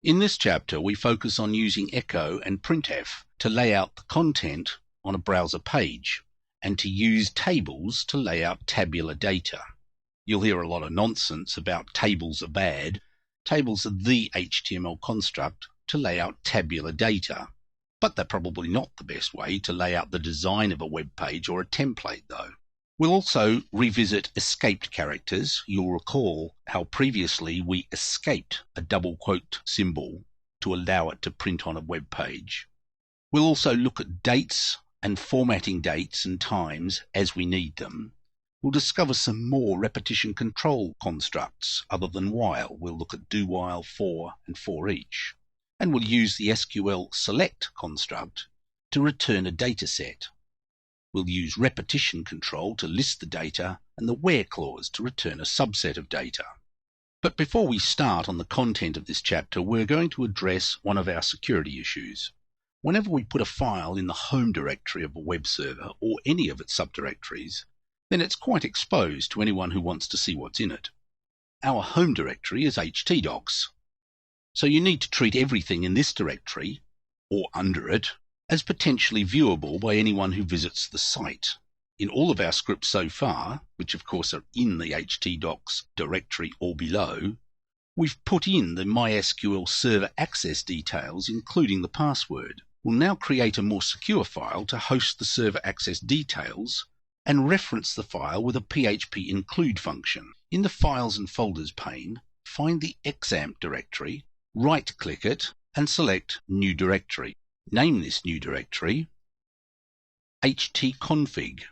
In this chapter, we focus on using echo and printf to lay out the content on a browser page and to use tables to lay out tabular data. You'll hear a lot of nonsense about tables are bad. Tables are the HTML construct to lay out tabular data, but they're probably not the best way to lay out the design of a web page or a template though. We'll also revisit escaped characters. You'll recall how previously we escaped a double quote symbol to allow it to print on a web page. We'll also look at dates and formatting dates and times as we need them. We'll discover some more repetition control constructs other than while. We'll look at do while, for, and for each. And we'll use the SQL select construct to return a data set. We'll use repetition control to list the data and the where clause to return a subset of data. But before we start on the content of this chapter, we're going to address one of our security issues. Whenever we put a file in the home directory of a web server or any of its subdirectories, then it's quite exposed to anyone who wants to see what's in it. Our home directory is htdocs, so you need to treat everything in this directory, or under it, as potentially viewable by anyone who visits the site. In all of our scripts so far, which of course are in the htdocs directory or below, we've put in the MySQL server access details, including the password. We'll now create a more secure file to host the server access details and reference the file with a PHP include function. In the Files and Folders pane, find the examp directory, right-click it, and select New Directory. Name this new directory htconfig